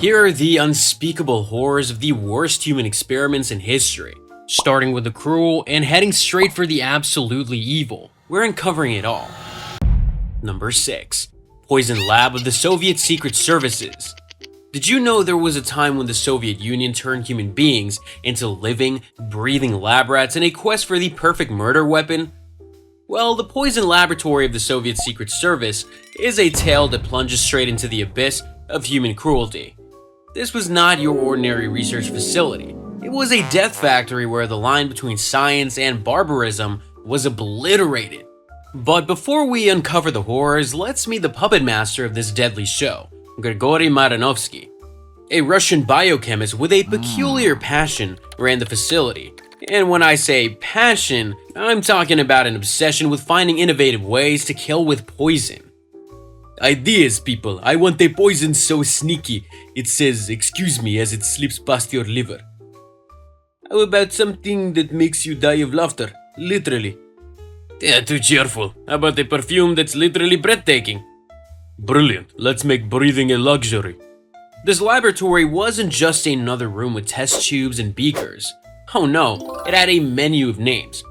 Here are the unspeakable horrors of the worst human experiments in history, starting with the cruel and heading straight for the absolutely evil. We're uncovering it all. Number 6. Poison Lab of the Soviet Secret Services. Did you know there was a time when the Soviet Union turned human beings into living, breathing lab rats in a quest for the perfect murder weapon? Well, the poison laboratory of the Soviet Secret Service is a tale that plunges straight into the abyss of human cruelty. This was not your ordinary research facility. It was a death factory where the line between science and barbarism was obliterated. But before we uncover the horrors, let's meet the puppet master of this deadly show, Grigory Marinovsky. A Russian biochemist with a peculiar passion ran the facility. And when I say passion, I'm talking about an obsession with finding innovative ways to kill with poison. Ideas, people. I want a poison so sneaky, it says excuse me as it slips past your liver. How about something that makes you die of laughter? Literally. Yeah, too cheerful. How about a perfume that's literally breathtaking? Brilliant. Let's make breathing a luxury. This laboratory wasn't just another room with test tubes and beakers. Oh no, it had a menu of names.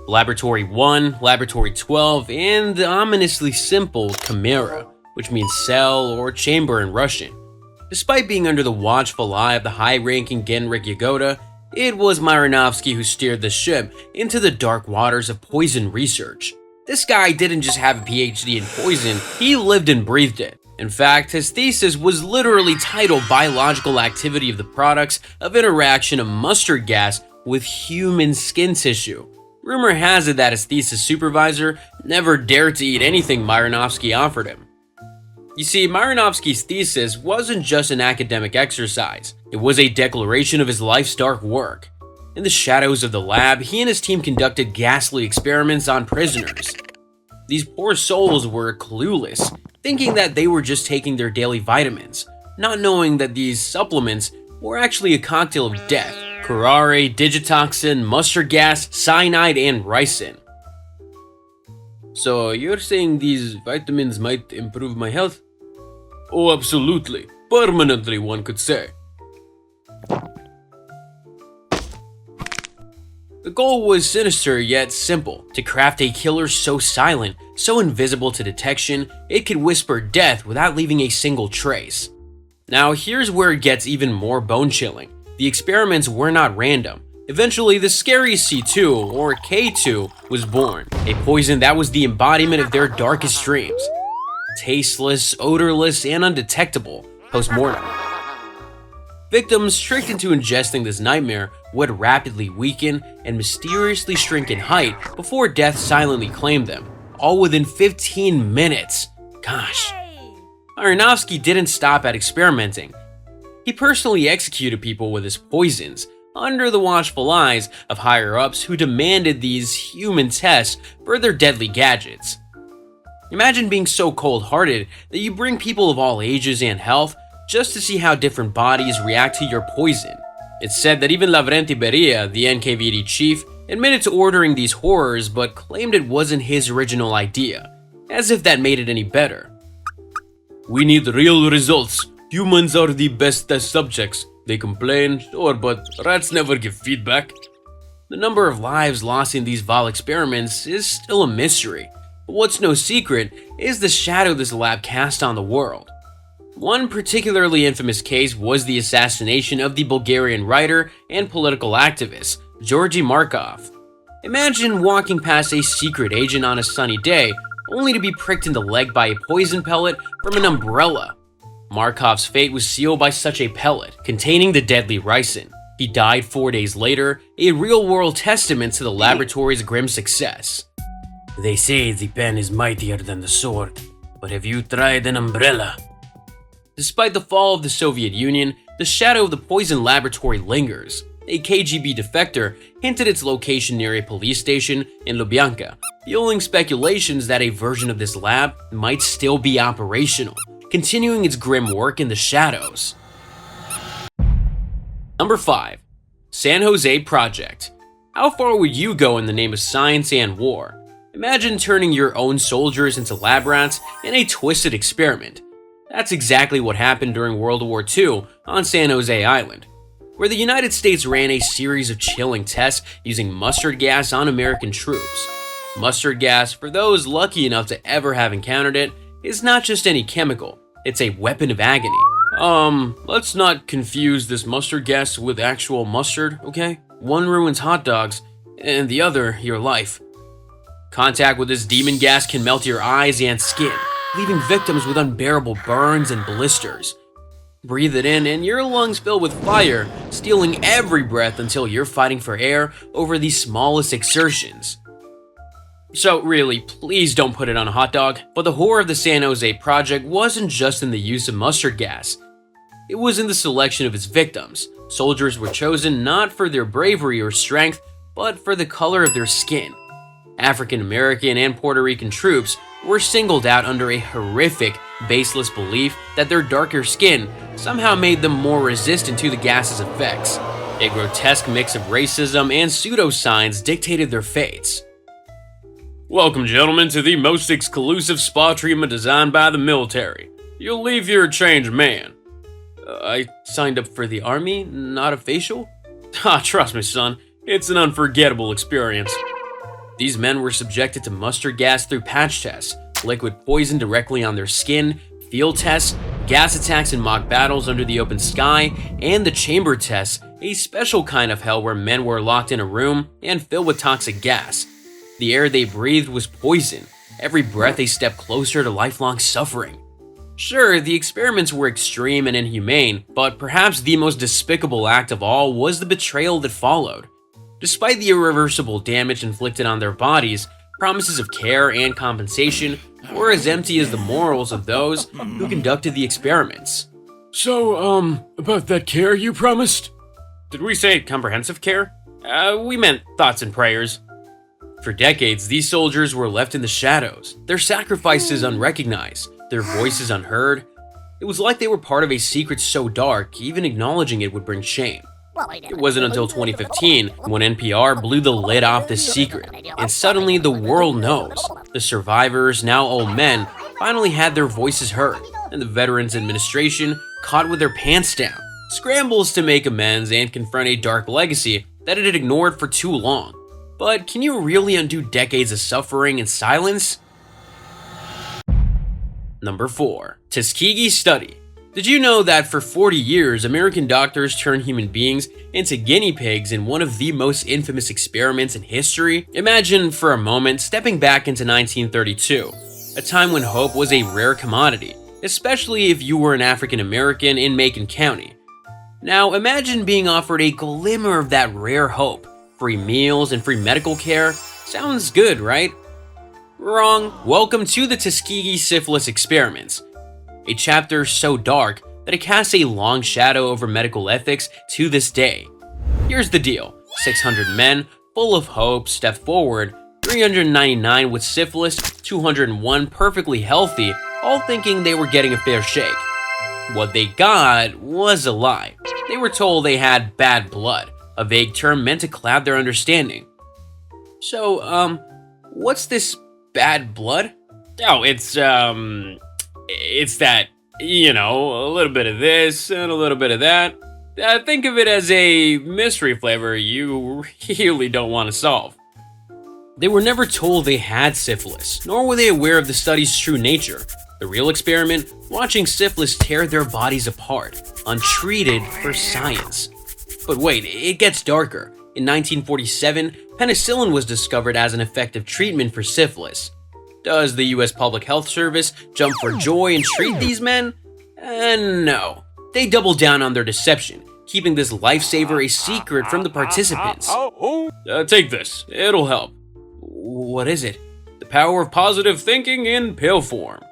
Laboratory 1, Laboratory 12, and the ominously simple Chimera, which means cell or chamber in Russian. Despite being under the watchful eye of the high-ranking Genrik Yagoda, it was Marinovsky who steered the ship into the dark waters of poison research. This guy didn't just have a PhD in poison, he lived and breathed it. In fact, his thesis was literally titled Biological Activity of the Products of Interaction of Mustard Gas with Human Skin Tissue. Rumor has it that his thesis supervisor never dared to eat anything Marinovsky offered him. You see, Marinovsky's thesis wasn't just an academic exercise, it was a declaration of his life's dark work. In the shadows of the lab, he and his team conducted ghastly experiments on prisoners. These poor souls were clueless, thinking that they were just taking their daily vitamins, not knowing that these supplements were actually a cocktail of death: curare, digitoxin, mustard gas, cyanide, and ricin. So you're saying these vitamins might improve my health? Oh, absolutely. Permanently, one could say. The goal was sinister yet simple: to craft a killer so silent, so invisible to detection, it could whisper death without leaving a single trace. Now here's where it gets even more bone-chilling. The experiments were not random. Eventually, the scary C2, or K2, was born, a poison that was the embodiment of their darkest dreams. Tasteless, odorless, and undetectable post-mortem. Victims tricked into ingesting this nightmare would rapidly weaken and mysteriously shrink in height before death silently claimed them, all within 15 minutes. Gosh. Marinovsky didn't stop at experimenting. He personally executed people with his poisons, under the watchful eyes of higher-ups who demanded these human tests for their deadly gadgets. Imagine being so cold-hearted that you bring people of all ages and health just to see how different bodies react to your poison. It's said that even Lavrenti Beria, the NKVD chief, admitted to ordering these horrors but claimed it wasn't his original idea, as if that made it any better. We need real results. Humans are the best test subjects. They complain, sure, but rats never give feedback. The number of lives lost in these vile experiments is still a mystery, but what's no secret is the shadow this lab cast on the world. One particularly infamous case was the assassination of the Bulgarian writer and political activist, Georgy Markov. Imagine walking past a secret agent on a sunny day, only to be pricked in the leg by a poison pellet from an umbrella. Markov's fate was sealed by such a pellet, containing the deadly ricin. He died 4 days later, a real-world testament to the laboratory's grim success. They say the pen is mightier than the sword, but have you tried an umbrella? Despite the fall of the Soviet Union, the shadow of the poison laboratory lingers. A KGB defector hinted its location near a police station in Lubyanka, fueling speculations that a version of this lab might still be operational, continuing its grim work in the shadows. Number 5. San Jose Project. How far would you go in the name of science and war? Imagine turning your own soldiers into lab rats in a twisted experiment. That's exactly what happened during World War II on San Jose Island, where the United States ran a series of chilling tests using mustard gas on American troops. Mustard gas, for those lucky enough to ever have encountered it, is not just any chemical, it's a weapon of agony. Let's not confuse this mustard gas with actual mustard, okay? One ruins hot dogs, and the other, your life. Contact with this demon gas can melt your eyes and skin, leaving victims with unbearable burns and blisters. Breathe it in and your lungs fill with fire, stealing every breath until you're fighting for air over the smallest exertions. So really, please don't put it on a hot dog. But the horror of the San Jose Project wasn't just in the use of mustard gas. It was in the selection of its victims. Soldiers were chosen not for their bravery or strength, but for the color of their skin. African American and Puerto Rican troops were singled out under a horrific, baseless belief that their darker skin somehow made them more resistant to the gas's effects. A grotesque mix of racism and pseudoscience dictated their fates. Welcome, gentlemen, to the most exclusive spa treatment designed by the military. You'll leave here a changed man. I signed up for the army, not a facial? Trust me, son, it's an unforgettable experience. These men were subjected to mustard gas through patch tests, liquid poison directly on their skin, field tests, gas attacks in mock battles under the open sky, and the chamber tests, a special kind of hell where men were locked in a room and filled with toxic gas. The air they breathed was poison, every breath a step closer to lifelong suffering. Sure, the experiments were extreme and inhumane, but perhaps the most despicable act of all was the betrayal that followed. Despite the irreversible damage inflicted on their bodies, promises of care and compensation were as empty as the morals of those who conducted the experiments. So, about that care you promised? Did we say comprehensive care? We meant thoughts and prayers. For decades, these soldiers were left in the shadows, their sacrifices unrecognized, their voices unheard. It was like they were part of a secret so dark, even acknowledging it would bring shame. It wasn't until 2015 when NPR blew the lid off this secret, and suddenly the world knows. The survivors, now old men, finally had their voices heard, and the Veterans Administration, caught with their pants down, scrambles to make amends and confront a dark legacy that it had ignored for too long. But can you really undo decades of suffering and silence? Number 4. Tuskegee Study. Did you know that for 40 years, American doctors turned human beings into guinea pigs in one of the most infamous experiments in history? Imagine for a moment stepping back into 1932, a time when hope was a rare commodity, especially if you were an African American in Macon County. Now imagine being offered a glimmer of that rare hope. Free meals and free medical care. Sounds good, right? Wrong. Welcome to the Tuskegee Syphilis Experiments. A chapter so dark that it casts a long shadow over medical ethics to this day. Here's the deal. 600 men, full of hope, stepped forward, 399 with syphilis, 201 perfectly healthy, all thinking they were getting a fair shake. What they got was a lie. They were told they had bad blood, a vague term meant to cloud their understanding. So, what's this bad blood? Oh, it's that, a little bit of this and a little bit of that. Think of it as a mystery flavor you really don't want to solve. They were never told they had syphilis, nor were they aware of the study's true nature. The real experiment, watching syphilis tear their bodies apart, untreated for science. But wait, it gets darker. In 1947, penicillin was discovered as an effective treatment for syphilis. Does the US Public Health Service jump for joy and treat these men? No. They double down on their deception, keeping this lifesaver a secret from the participants. Take this, it'll help. What is it? The power of positive thinking in pill form.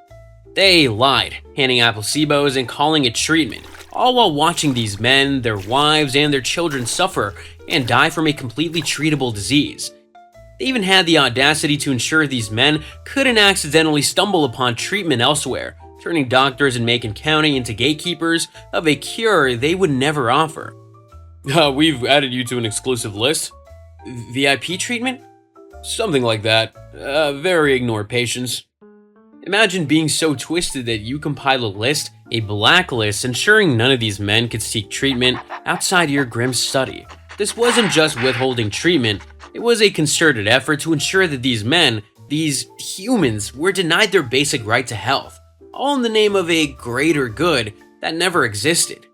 They lied, handing out placebos and calling it treatment, all while watching these men, their wives, and their children suffer and die from a completely treatable disease. They even had the audacity to ensure these men couldn't accidentally stumble upon treatment elsewhere, turning doctors in Macon County into gatekeepers of a cure they would never offer. We've added you to an exclusive list. VIP treatment? Something like that. Very ignored patients. Imagine being so twisted that you compile a list, a blacklist, ensuring none of these men could seek treatment outside your grim study. This wasn't just withholding treatment, it was a concerted effort to ensure that these men, these humans, were denied their basic right to health, all in the name of a greater good that never existed.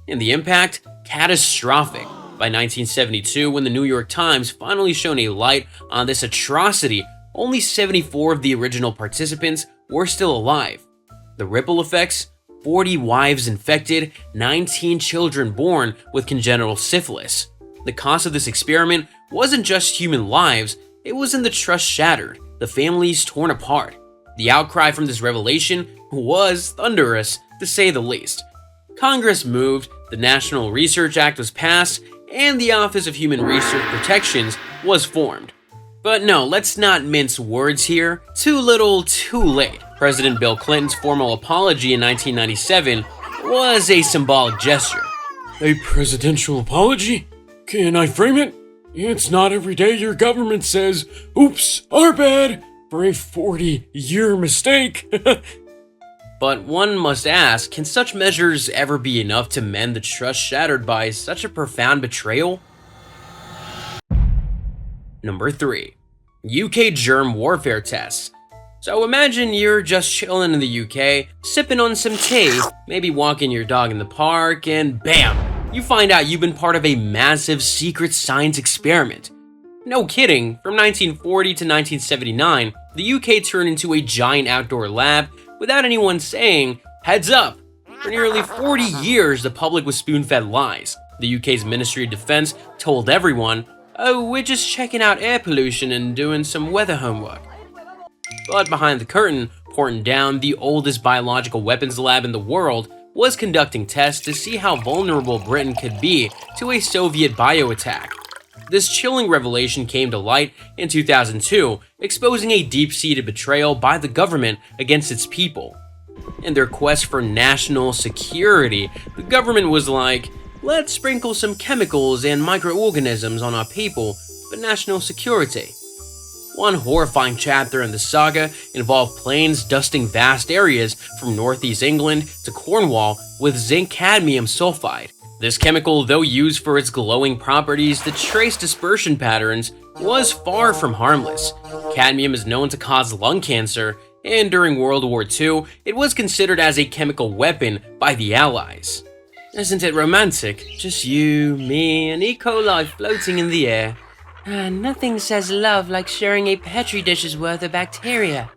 And the impact? Catastrophic. By 1972, when the New York Times finally shone a light on this atrocity, only 74 of the original participants were still alive. The ripple effects? 40 wives infected, 19 children born with congenital syphilis. The cost of this experiment wasn't just human lives, it was in the trust shattered, the families torn apart. The outcry from this revelation was thunderous, to say the least. Congress moved, the National Research Act was passed, and the Office of Human Research Protections was formed. But no, let's not mince words here. Too little, too late. President Bill Clinton's formal apology in 1997 was a symbolic gesture. A presidential apology? Can I frame it? It's not every day your government says, "Oops, our bad," for a 40-year mistake. But one must ask, can such measures ever be enough to mend the trust shattered by such a profound betrayal? Number 3. UK germ warfare tests. So imagine you're just chilling in the UK, sipping on some tea, maybe walking your dog in the park, and bam! You find out you've been part of a massive secret science experiment. No kidding, from 1940 to 1979, the UK turned into a giant outdoor lab without anyone saying, "Heads up!" For nearly 40 years, the public was spoon-fed lies. The UK's Ministry of Defense told everyone, "Oh, we're just checking out air pollution and doing some weather homework." But behind the curtain, Porton-Down, the oldest biological weapons lab in the world, was conducting tests to see how vulnerable Britain could be to a Soviet bio-attack. This chilling revelation came to light in 2002, exposing a deep-seated betrayal by the government against its people. In their quest for national security, the government was like, "Let's sprinkle some chemicals and microorganisms on our people for national security." One horrifying chapter in the saga involved planes dusting vast areas from northeast England to Cornwall with zinc cadmium sulfide. This chemical, though used for its glowing properties to trace dispersion patterns, was far from harmless. Cadmium is known to cause lung cancer, and during World War II, it was considered as a chemical weapon by the Allies. Isn't it romantic? Just you, me, and E. coli floating in the air. Nothing says love like sharing a petri dish's worth of bacteria.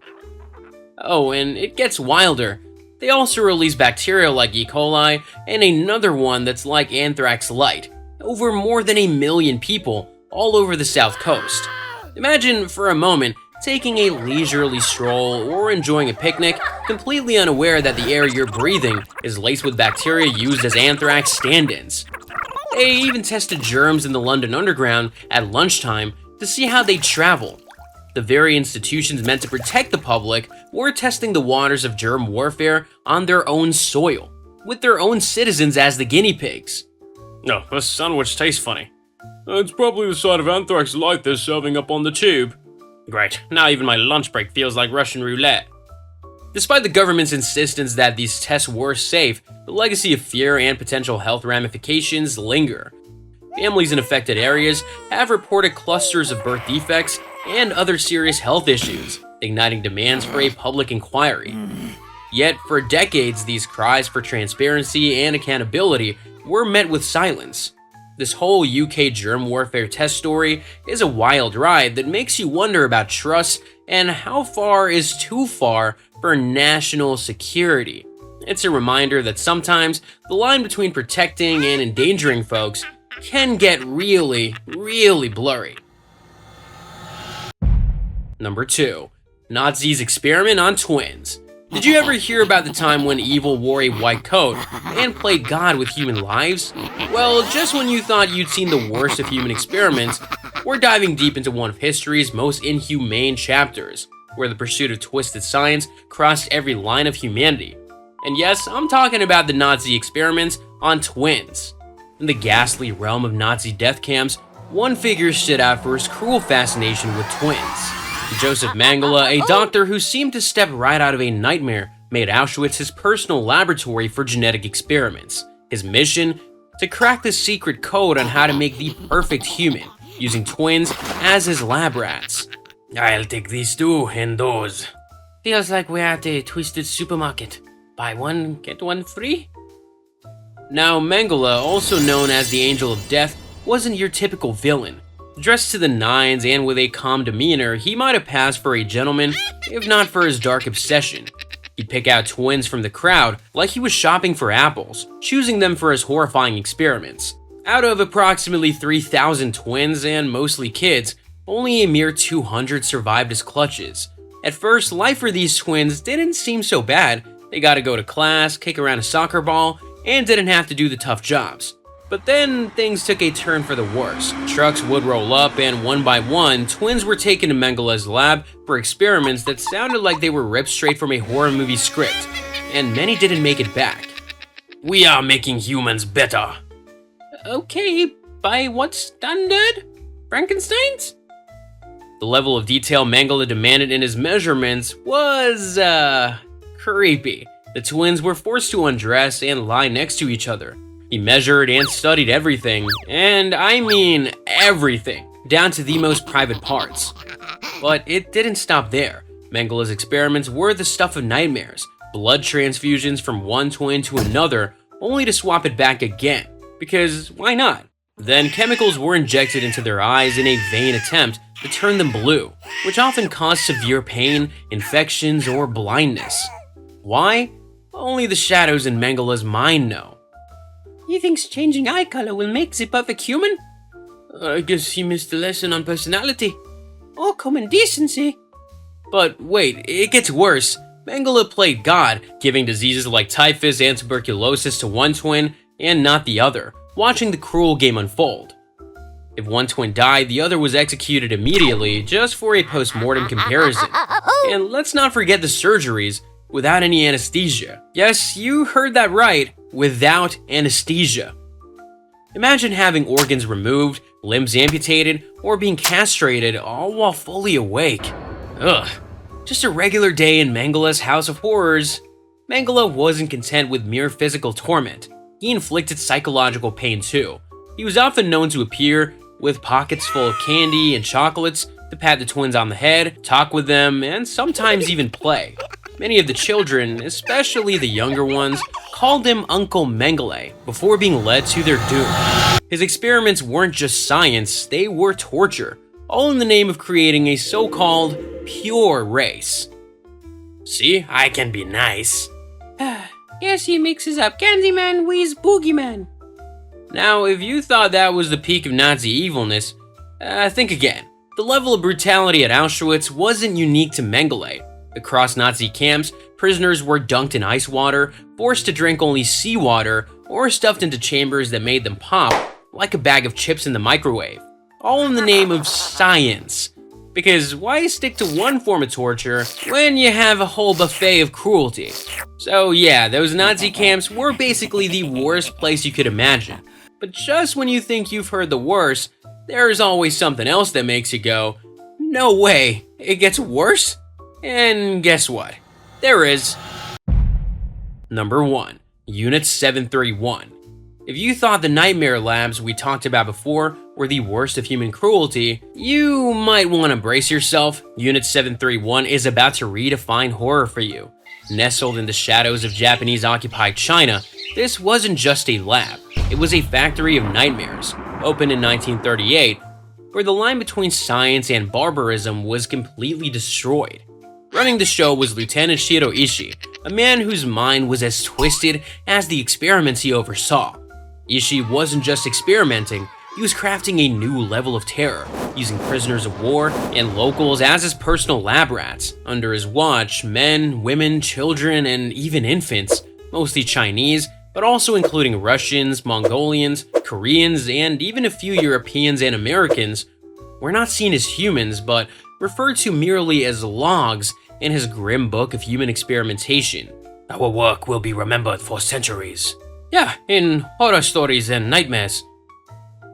Oh, and it gets wilder. They also release bacteria like E. coli and another one that's like anthrax light, over more than 1 million people all over the South Coast. Imagine for a moment taking a leisurely stroll or enjoying a picnic, completely unaware that the air you're breathing is laced with bacteria used as anthrax stand-ins. They even tested germs in the London Underground at lunchtime to see how they travel. The very institutions meant to protect the public were testing the waters of germ warfare on their own soil, with their own citizens as the guinea pigs. No, this sandwich tastes funny. It's probably the side of anthrax light they're serving up on the tube. Great, now even my lunch break feels like Russian roulette. Despite the government's insistence that these tests were safe, the legacy of fear and potential health ramifications linger. Families in affected areas have reported clusters of birth defects and other serious health issues, igniting demands for a public inquiry. Yet, for decades, these cries for transparency and accountability were met with silence. This whole UK germ warfare test story is a wild ride that makes you wonder about trust and how far is too far for national security. It's a reminder that sometimes the line between protecting and endangering folks can get really, really blurry. Number 2. Nazis experiment on twins. Did you ever hear about the time when evil wore a white coat and played God with human lives? Well, just when you thought you'd seen the worst of human experiments, we're diving deep into one of history's most inhumane chapters, where the pursuit of twisted science crossed every line of humanity. And yes, I'm talking about the Nazi experiments on twins. In the ghastly realm of Nazi death camps, one figure stood out for his cruel fascination with twins. Joseph Mengele, a doctor who seemed to step right out of a nightmare, made Auschwitz his personal laboratory for genetic experiments. His mission? To crack the secret code on how to make the perfect human, using twins as his lab rats. I'll take these two and those. Feels like we're at a twisted supermarket. Buy one, get one free? Now, Mengele, also known as the Angel of Death, wasn't your typical villain. Dressed to the nines and with a calm demeanor, he might have passed for a gentleman, if not for his dark obsession. He'd pick out twins from the crowd like he was shopping for apples, choosing them for his horrifying experiments. Out of approximately 3,000 twins and mostly kids, only a mere 200 survived his clutches. At first, life for these twins didn't seem so bad. They got to go to class, kick around a soccer ball, and didn't have to do the tough jobs. But then things took a turn for the worse. Trucks would roll up, and one by one, twins were taken to Mengele's lab for experiments that sounded like they were ripped straight from a horror movie script, and many didn't make it back. We are making humans better. Okay, by what standard? Frankenstein's? The level of detail Mengele demanded in his measurements was, creepy. The twins were forced to undress and lie next to each other. He measured and studied everything, and I mean everything, down to the most private parts. But it didn't stop there. Mengele's experiments were the stuff of nightmares, blood transfusions from one twin to another, only to swap it back again, because why not? Then chemicals were injected into their eyes in a vain attempt to turn them blue, which often caused severe pain, infections, or blindness. Why? Only the shadows in Mengele's mind know. He thinks changing eye color will make the perfect human? I guess he missed the lesson on personality. Or common decency. But wait, it gets worse. Mengele played God, giving diseases like typhus and tuberculosis to one twin and not the other, watching the cruel game unfold. If one twin died, the other was executed immediately, just for a post-mortem comparison. And let's not forget the surgeries, without any anesthesia. Yes, you heard that right, without anesthesia. Imagine having organs removed, limbs amputated, or being castrated, all while fully awake. Ugh. Just a regular day in Mengele's House of Horrors. Mengele wasn't content with mere physical torment. He inflicted psychological pain too. He was often known to appear with pockets full of candy and chocolates to pat the twins on the head, talk with them, and sometimes even play. Many of the children, especially the younger ones, called him Uncle Mengele before being led to their doom. His experiments weren't just science, they were torture, all in the name of creating a so-called pure race. See, I can be nice. Yes, he mixes up Candyman with Boogeyman. Now, if you thought that was the peak of Nazi evilness, think again. The level of brutality at Auschwitz wasn't unique to Mengele. Across Nazi camps, prisoners were dunked in ice water, forced to drink only seawater, or stuffed into chambers that made them pop, like a bag of chips in the microwave. All in the name of science. Because why stick to one form of torture when you have a whole buffet of cruelty? So yeah, those Nazi camps were basically the worst place you could imagine. But just when you think you've heard the worst, there's always something else that makes you go, no way, it gets worse? And guess what? There is. Number 1. Unit 731. If you thought the nightmare labs we talked about before were the worst of human cruelty, you might want to brace yourself. Unit 731 is about to redefine horror for you. Nestled in the shadows of Japanese-occupied China, this wasn't just a lab. It was a factory of nightmares, opened in 1938, where the line between science and barbarism was completely destroyed. Running the show was Lieutenant Shiro Ishii, a man whose mind was as twisted as the experiments he oversaw. Ishii wasn't just experimenting, he was crafting a new level of terror, using prisoners of war and locals as his personal lab rats. Under his watch, men, women, children, and even infants, mostly Chinese, but also including Russians, Mongolians, Koreans, and even a few Europeans and Americans, were not seen as humans, but referred to merely as logs in his grim book of human experimentation. Our work will be remembered for centuries. Yeah, in horror stories and nightmares.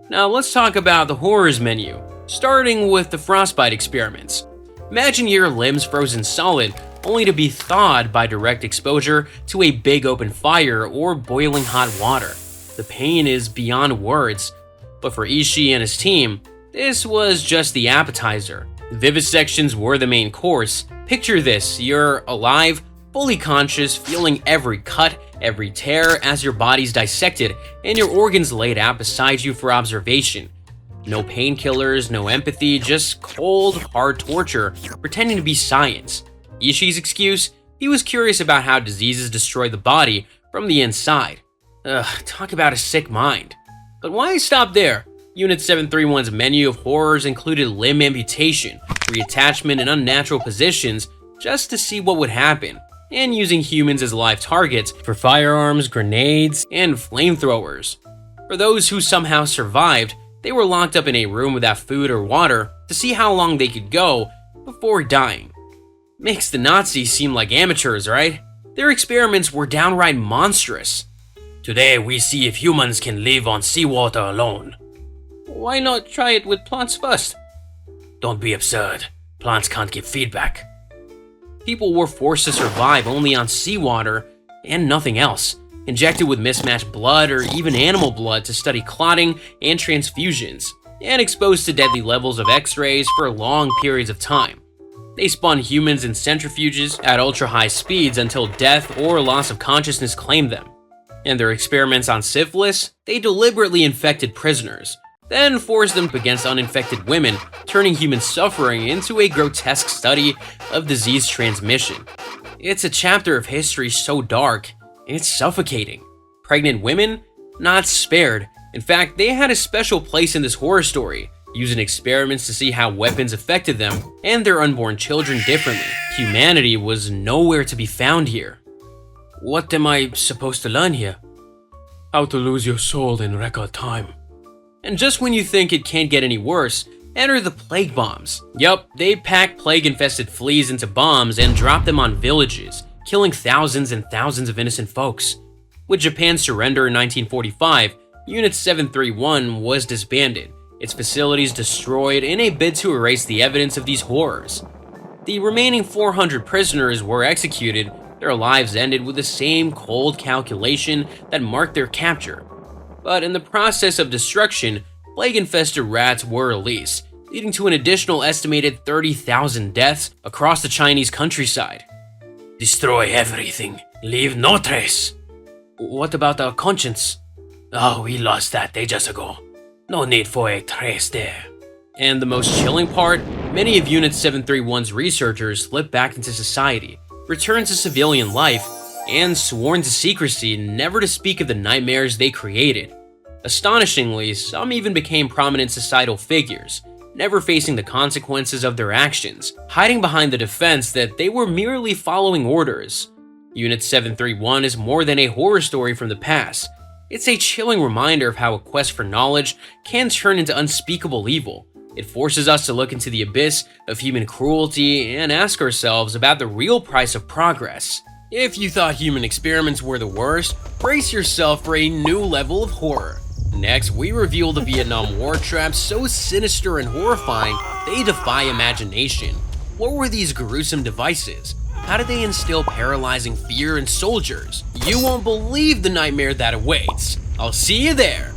Now let's talk about the horrors menu, starting with the frostbite experiments. Imagine your limbs frozen solid, only to be thawed by direct exposure to a big open fire or boiling hot water. The pain is beyond words, but for Ishii and his team, this was just the appetizer. Vivisections were the main course. Picture this: you're alive, fully conscious, feeling every cut, every tear as your body's dissected and your organs laid out beside you for observation. No painkillers, no empathy, just cold, hard torture, pretending to be science. Ishii's excuse? He was curious about how diseases destroy the body from the inside. Talk about a sick mind. But why stop there? Unit 731's menu of horrors included limb amputation, reattachment in unnatural positions just to see what would happen, and using humans as live targets for firearms, grenades, and flamethrowers. For those who somehow survived, they were locked up in a room without food or water to see how long they could go before dying. Makes the Nazis seem like amateurs, right? Their experiments were downright monstrous. Today we see if humans can live on seawater alone. Why not try it with plants first? Don't be absurd. Plants can't give feedback. People were forced to survive only on seawater and nothing else, injected with mismatched blood or even animal blood to study clotting and transfusions, and exposed to deadly levels of X-rays for long periods of time. They spun humans in centrifuges at ultra-high speeds until death or loss of consciousness claimed them. In their experiments on syphilis, they deliberately infected prisoners, then forced them against uninfected women, turning human suffering into a grotesque study of disease transmission. It's a chapter of history so dark, it's suffocating. Pregnant women? Not spared. In fact, they had a special place in this horror story, using experiments to see how weapons affected them and their unborn children differently. Humanity was nowhere to be found here. What am I supposed to learn here? How to lose your soul in record time. And just when you think it can't get any worse, enter the plague bombs. Yup, they packed plague-infested fleas into bombs and dropped them on villages, killing thousands and thousands of innocent folks. With Japan's surrender in 1945, Unit 731 was disbanded, its facilities destroyed in a bid to erase the evidence of these horrors. The remaining 400 prisoners were executed. Their lives ended with the same cold calculation that marked their capture. But in the process of destruction, plague-infested rats were released, leading to an additional estimated 30,000 deaths across the Chinese countryside. Destroy everything, leave no trace. What about our conscience? Oh, we lost that ages ago. No need for a trace there. And the most chilling part, many of Unit 731's researchers slipped back into society, returned to civilian life, and sworn to secrecy never to speak of the nightmares they created. Astonishingly, some even became prominent societal figures, never facing the consequences of their actions, hiding behind the defense that they were merely following orders. Unit 731 is more than a horror story from the past. It's a chilling reminder of how a quest for knowledge can turn into unspeakable evil. It forces us to look into the abyss of human cruelty and ask ourselves about the real price of progress. If you thought human experiments were the worst, brace yourself for a new level of horror. Next, we reveal the Vietnam War traps so sinister and horrifying, they defy imagination. What were these gruesome devices? How did they instill paralyzing fear in soldiers? You won't believe the nightmare that awaits. I'll see you there!